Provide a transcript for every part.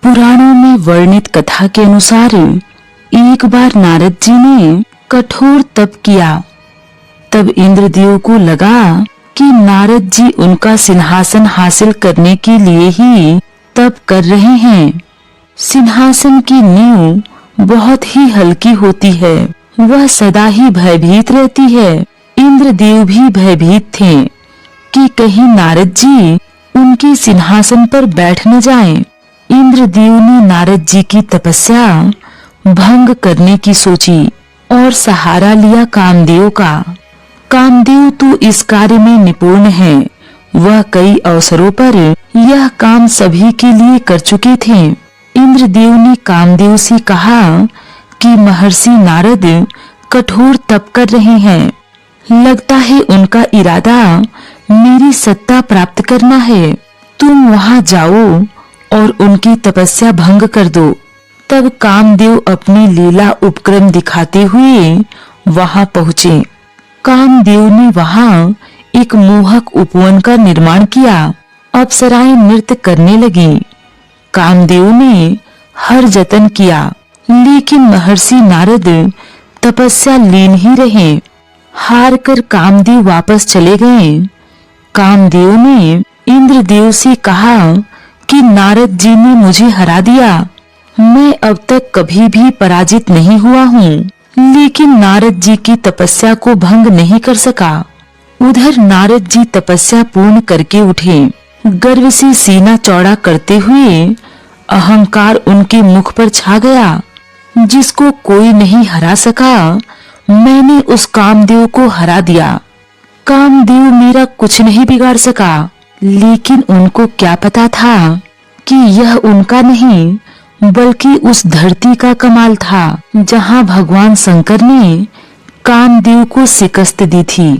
पुराणों में वर्णित कथा के अनुसार एक बार नारद जी ने कठोर तप किया। तब इंद्रदेव को लगा कि नारद जी उनका सिंहासन हासिल करने के लिए ही तप कर रहे हैं। सिंहासन की नींव बहुत ही हल्की होती है, वह सदा ही भयभीत रहती है। इंद्रदेव भी भयभीत थे कि कहीं नारद जी उनके सिंहासन पर बैठ न जाएं। इंद्रदेव ने नारद जी की तपस्या भंग करने की सोची और सहारा लिया कामदेव का। कामदेव तो इस कार्य में निपुण है, वह कई अवसरों पर यह काम सभी के लिए कर चुके थे। इंद्रदेव ने कामदेव से कहा कि महर्षि नारद कठोर तप कर रहे हैं, लगता है उनका इरादा मेरी सत्ता प्राप्त करना है। तुम वहां जाओ और उनकी तपस्या भंग कर दो। तब कामदेव अपनी लीला उपक्रम दिखाते हुए वहां पहुँचे। कामदेव ने वहां एक मोहक उपवन का निर्माण किया। अप्सराएं नृत्य करने लगी। कामदेव ने हर जतन किया, लेकिन महर्षि नारद तपस्या लीन ही रहे। हार कर कामदेव वापस चले गए। कामदेव ने इंद्रदेव से कहा कि नारद जी ने मुझे हरा दिया। मैं अब तक कभी भी पराजित नहीं हुआ हूँ, लेकिन नारद जी की तपस्या को भंग नहीं कर सका। उधर नारद जी तपस्या पूर्ण करके उठे। गर्व से सीना चौड़ा करते हुए अहंकार उनके मुख पर छा गया। जिसको कोई नहीं हरा सका, मैंने उस कामदेव को हरा दिया। कामदेव मेरा कुछ नहीं बिगाड़ सका। लेकिन उनको क्या पता था कि यह उनका नहीं, बल्कि उस धरती का कमाल था जहां भगवान शंकर ने कामदेव को शिकस्त दी थी।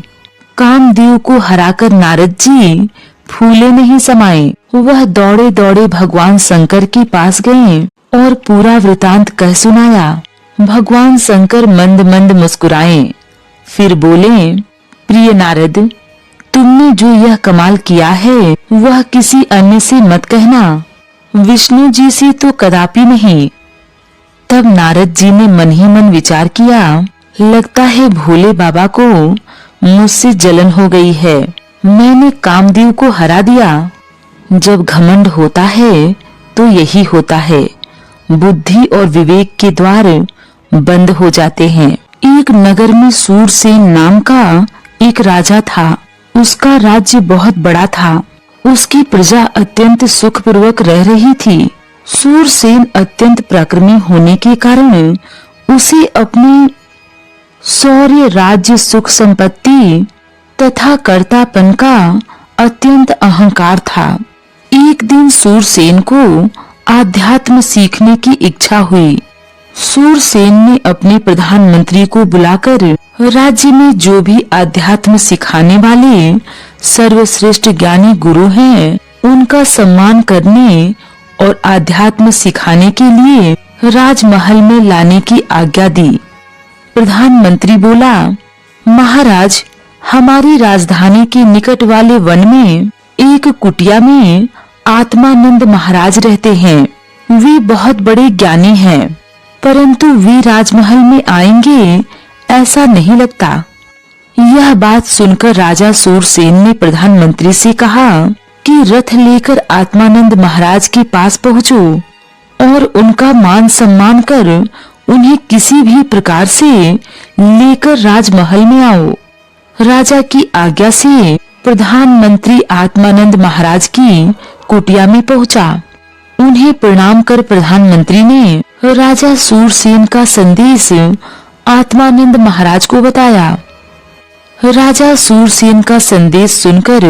कामदेव को हराकर नारद जी फूले नहीं समाये। वह दौड़े दौड़े भगवान शंकर के पास गए और पूरा वृतांत कह सुनाया। भगवान शंकर मंद मंद मुस्कुराए, फिर बोले, प्रिय नारद, तुमने जो यह कमाल किया है वह किसी अन्य से मत कहना, विष्णु जी से तो कदापि नहीं। तब नारद जी ने मन ही मन विचार किया, लगता है भोले बाबा को मुझसे जलन हो गई है। मैंने कामदेव को हरा दिया। जब घमंड होता है तो यही होता है, बुद्धि और विवेक के द्वार बंद हो जाते हैं। एक नगर में सूरसेन नाम का एक राजा था। उसका राज्य बहुत बड़ा था। उसकी प्रजा अत्यंत सुखपूर्वक रह रही थी। सूरसेन अत्यंत पराक्रमी होने के कारण उसे अपने शौर्य, राज्य, सुख, संपत्ति तथा कर्तापन का अत्यंत अहंकार था। एक दिन सूरसेन को आध्यात्म सीखने की इच्छा हुई। सूरसेन ने अपने प्रधानमंत्री को बुलाकर राज्य में जो भी आध्यात्म सिखाने वाले सर्वश्रेष्ठ ज्ञानी गुरु हैं, उनका सम्मान करने और आध्यात्म सिखाने के लिए राजमहल में लाने की आज्ञा दी। प्रधानमंत्री बोला, महाराज, हमारी राजधानी के निकट वाले वन में एक कुटिया में आत्मानंद महाराज रहते हैं। वे बहुत बड़े ज्ञानी हैं, परंतु वे राजमहल में आएंगे ऐसा नहीं लगता। यह बात सुनकर राजा सूरसेन ने प्रधानमंत्री से कहा कि रथ लेकर आत्मानंद महाराज के पास पहुँचो और उनका मान सम्मान कर उन्हें किसी भी प्रकार से लेकर राजमहल में आओ। राजा की आज्ञा से प्रधानमंत्री आत्मानंद महाराज की कुटिया में पहुंचा। उन्हें प्रणाम कर प्रधानमंत्री ने राजा सूरसेन का संदेश आत्मानंद महाराज को बताया। राजा सूरसेन का संदेश सुनकर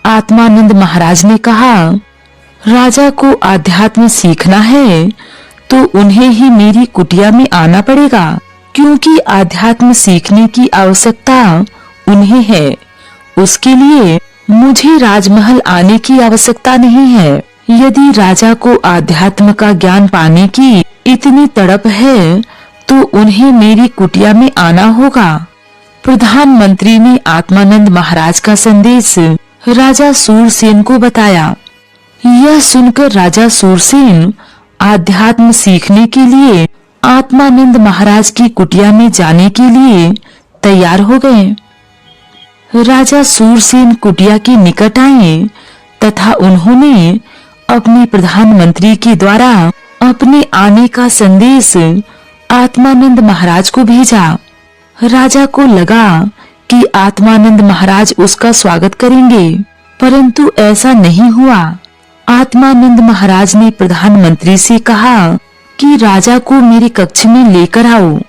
आत्मानंद महाराज ने कहा, राजा को आध्यात्म सीखना है तो उन्हें ही मेरी कुटिया में आना पड़ेगा, क्योंकि आध्यात्म सीखने की आवश्यकता उन्हें है। उसके लिए मुझे राजमहल आने की आवश्यकता नहीं है। यदि राजा को आध्यात्म का ज्ञान पाने की इतनी तड़प है तो उन्हें मेरी कुटिया में आना होगा। प्रधानमंत्री ने आत्मानंद महाराज का संदेश राजा सूरसेन को बताया। यह सुनकर राजा सूरसेन आध्यात्म सीखने के लिए आत्मानंद महाराज की कुटिया में जाने के लिए तैयार हो गए। राजा सूरसेन कुटिया के निकट आए तथा उन्होंने अपने प्रधानमंत्री के द्वारा अपने आने का संदेश आत्मानंद महाराज को भेजा। राजा को लगा कि आत्मानंद महाराज उसका स्वागत करेंगे, परंतु ऐसा नहीं हुआ। आत्मानंद महाराज ने प्रधानमंत्री से कहा कि राजा को मेरे कक्ष में लेकर आओ।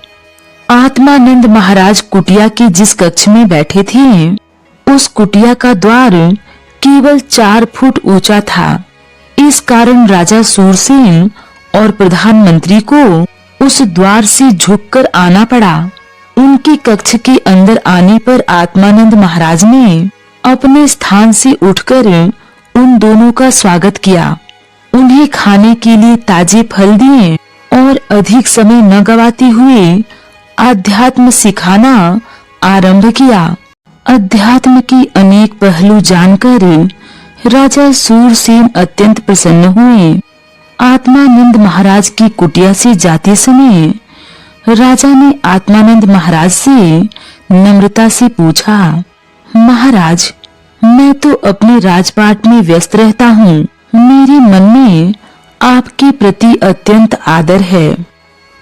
आत्मानंद महाराज कुटिया के जिस कक्ष में बैठे थे, उस कुटिया का द्वार केवल 4 फुट ऊंचा था। इस कारण राजा सूरसेन और प्रधानमंत्री को उस द्वार से झुककर आना पड़ा। उनके कक्ष के अंदर आने पर आत्मानंद महाराज ने अपने स्थान से उठकर उन दोनों का स्वागत किया। उन्हें खाने के लिए ताजे फल दिए और अधिक समय न गवाते हुए आध्यात्म सिखाना आरंभ किया। अध्यात्म की अनेक पहलू जानकर राजा सूरसेन अत्यंत प्रसन्न हुए। आत्मानंद महाराज की कुटिया से जाते समय राजा ने आत्मानंद महाराज से नम्रता से पूछा, महाराज, मैं तो अपने राजपाट में व्यस्त रहता हूँ। मेरे मन में आपके प्रति अत्यंत आदर है।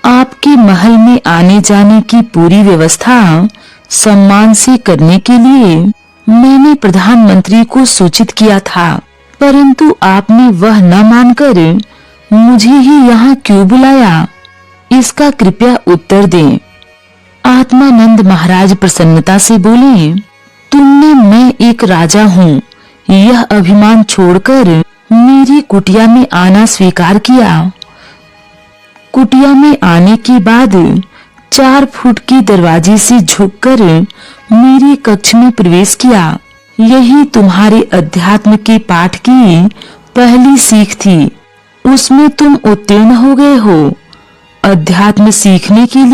आपके महल में आने जाने की पूरी व्यवस्था सम्मान से करने के लिए मैंने प्रधानमंत्री को सूचित किया था, परंतु आपने वह न मानकर मुझे ही यहाँ क्यों बुलाया? इसका कृपया उत्तर दें। आत्मानंद महाराज प्रसन्नता से बोले, तुमने मैं एक राजा हूँ यह अभिमान छोड़कर मेरी कुटिया में आना स्वीकार किया। कुटिया में आने के बाद 4 फुट के दरवाजे से झुककर मेरे कक्ष में प्रवेश किया। यही तुम्हारे अध्यात्म के पाठ की पहली सीख थी। उसमें तुम उत्तीर्ण हो गए हो। अध्यात्म सीखने के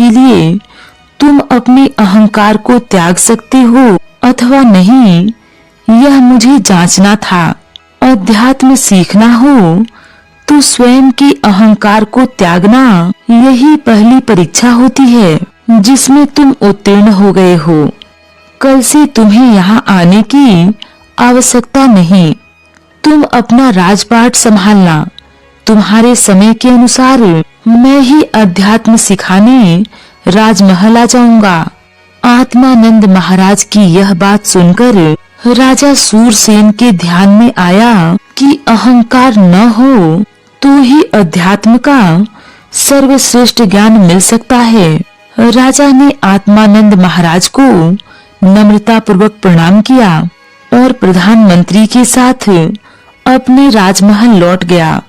लिए तुम अपने अहंकार को त्याग सकते हो अथवा नहीं, यह मुझे जांचना था। अध्यात्म सीखना हो तो स्वयं के अहंकार को त्यागना, यही पहली परीक्षा होती है जिसमें तुम उत्तीर्ण हो गए हो। कल से तुम्हें यहाँ आने की आवश्यकता नहीं। तुम अपना राजपाट संभालना। तुम्हारे समय के अनुसार मैं ही अध्यात्म सिखाने राजमहल आ जाऊंगा। आत्मानंद महाराज की यह बात सुनकर राजा सूरसेन के ध्यान में आया कि अहंकार न हो तो ही अध्यात्म का सर्वश्रेष्ठ ज्ञान मिल सकता है। राजा ने आत्मानंद महाराज को नम्रता पूर्वक प्रणाम किया और प्रधानमंत्री के साथ अपने राजमहल लौट गया।